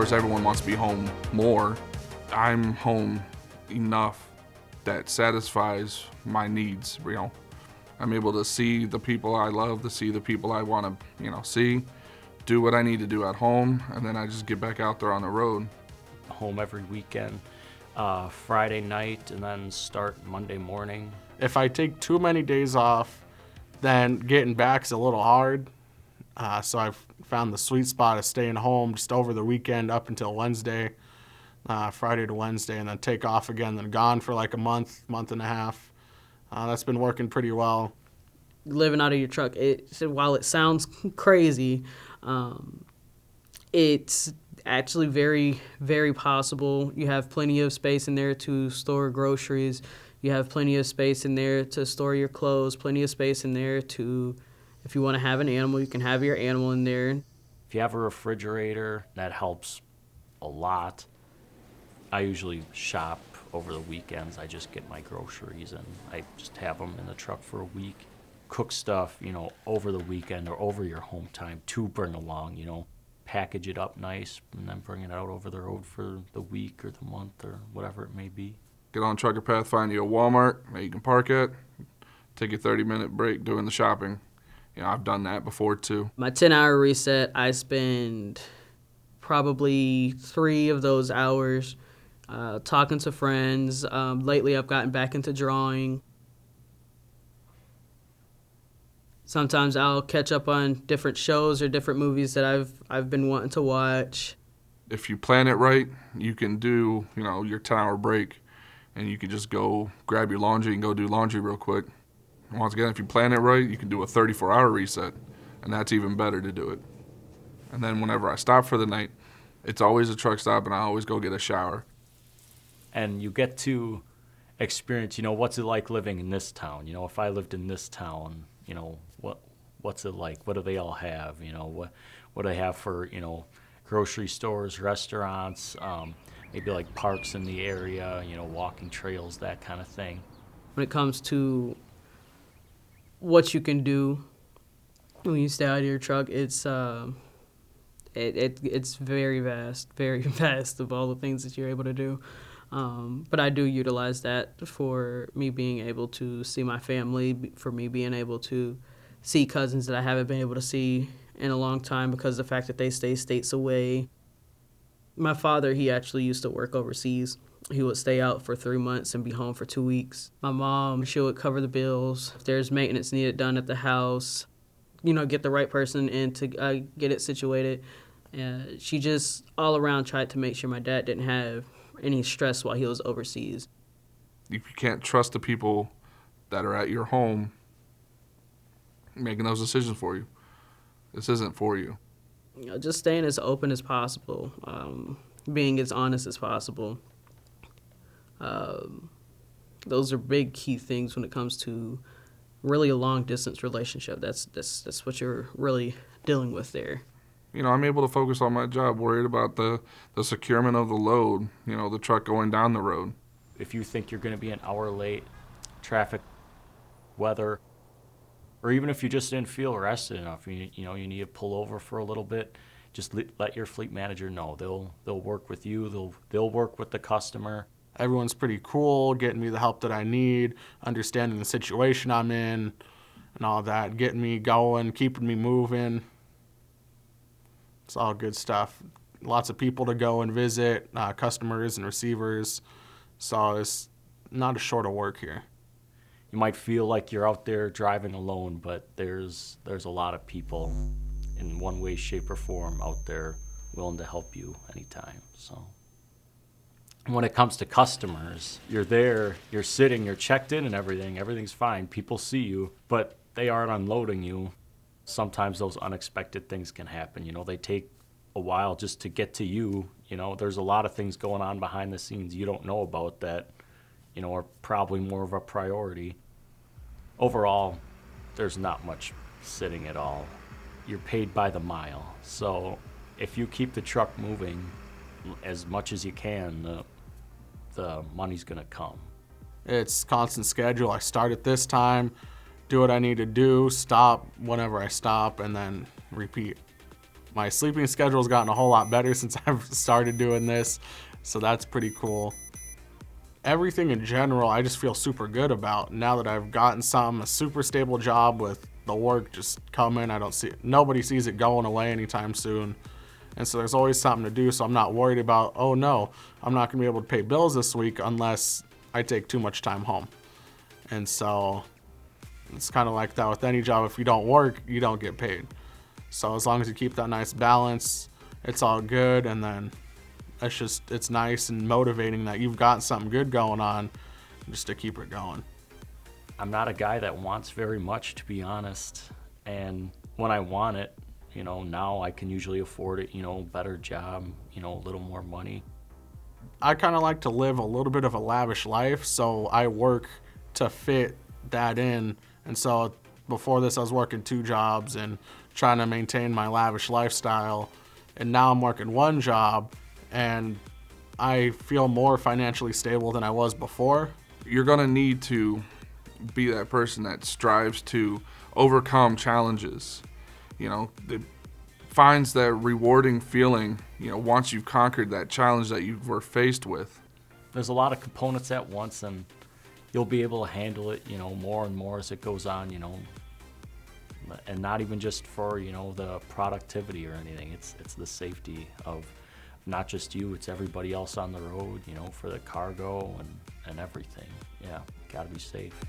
course, everyone wants to be home more. I'm home enough that satisfies my needs, I'm able to see the people I love, to see the people I want to, see, do what I need to do at home, and then I just get back out there on the road. Home every weekend, Friday night, and then start Monday morning. If I take too many days off, then getting back's a little hard. So I've found the sweet spot of staying home just over the weekend up until Wednesday, Friday to Wednesday, and then take off again, then gone for like a month and a half. That's been working pretty well. Living out of your truck, while it sounds crazy, it's actually very, very possible. You have plenty of space in there to store groceries. You have plenty of space in there to store your clothes, plenty of space in there to, if you want to have an animal, you can have your animal in there. If you have a refrigerator, that helps a lot. I usually shop over the weekends. I just get my groceries and I just have them in the truck for a week. Cook stuff, over the weekend or over your home time to bring along, package it up nice and then bring it out over the road for the week or the month or whatever it may be. Get on Trucker Path, find you a Walmart that you can park at, take a 30-minute break doing the shopping. I've done that before too. My 10-hour reset, I spend probably 3 of those hours talking to friends. Lately, I've gotten back into drawing. Sometimes I'll catch up on different shows or different movies that I've been wanting to watch. If you plan it right, you can do, your 10-hour break, and you can just go grab your laundry and go do laundry real quick. And once again, if you plan it right, you can do a 34-hour reset, and that's even better to do it. And then whenever I stop for the night, it's always a truck stop, and I always go get a shower. And you get to experience, what's it like living in this town? If I lived in this town, what's it like? What do they all have? What do they have for, grocery stores, restaurants, maybe like parks in the area, walking trails, that kind of thing. When it comes to what you can do when you stay out of your truck, it's very vast of all the things that you're able to do. But I do utilize that for me being able to see my family, for me being able to see cousins that I haven't been able to see in a long time because of the fact that they stay states away. My father, he actually used to work overseas. He would stay out for 3 months and be home for 2 weeks. My mom, she would cover the bills. If there's maintenance needed done at the house, get the right person in to get it situated. She just all around tried to make sure my dad didn't have any stress while he was overseas. If you can't trust the people that are at your home making those decisions for you, this isn't for you. Just staying as open as possible, being as honest as possible. Those are big key things when it comes to really a long-distance relationship. That's what you're really dealing with there. I'm able to focus on my job, worried about the securement of the load, the truck going down the road. If you think you're going to be an hour late, traffic, weather, or even if you just didn't feel rested enough, you need to pull over for a little bit, just let your fleet manager know. They'll work with you. They'll work with the customer. Everyone's pretty cool, getting me the help that I need, understanding the situation I'm in, and all that, getting me going, keeping me moving. It's all good stuff. Lots of people to go and visit, customers and receivers. So it's not a short of work here. You might feel like you're out there driving alone, but there's a lot of people in one way, shape, or form out there willing to help you anytime. So when it comes to customers, you're there, you're sitting, you're checked in and everything's fine. People see you, but they aren't unloading you. Sometimes those unexpected things can happen. They take a while just to get to you. There's a lot of things going on behind the scenes you don't know about that, are probably more of a priority. Overall, there's not much sitting at all. You're paid by the mile. So if you keep the truck moving as much as you can, the money's going to come. It's constant schedule. I start at this time, do what I need to do, stop whenever I stop, and then repeat. My sleeping schedule's gotten a whole lot better since I've started doing this, so that's pretty cool. Everything in general, I just feel super good about now that I've gotten a super stable job with the work just coming. Nobody sees it going away anytime soon. And so there's always something to do, so I'm not worried about, oh no, I'm not gonna be able to pay bills this week unless I take too much time home. And so it's kind of like that with any job. If you don't work, you don't get paid. So as long as you keep that nice balance, it's all good. And then it's nice and motivating that you've got something good going on just to keep it going. I'm not a guy that wants very much, to be honest. And when I want it, now I can usually afford it, better job, a little more money. I kind of like to live a little bit of a lavish life, so I work to fit that in. And so before this, I was working 2 jobs and trying to maintain my lavish lifestyle. And now I'm working 1 job, and I feel more financially stable than I was before. You're going to need to be that person that strives to overcome challenges. That finds that rewarding feeling, once you've conquered that challenge that you were faced with. There's a lot of components at once, and you'll be able to handle it, more and more as it goes on, and not even just for, the productivity or anything. It's the safety of not just you, it's everybody else on the road, for the cargo and everything. Yeah, gotta be safe.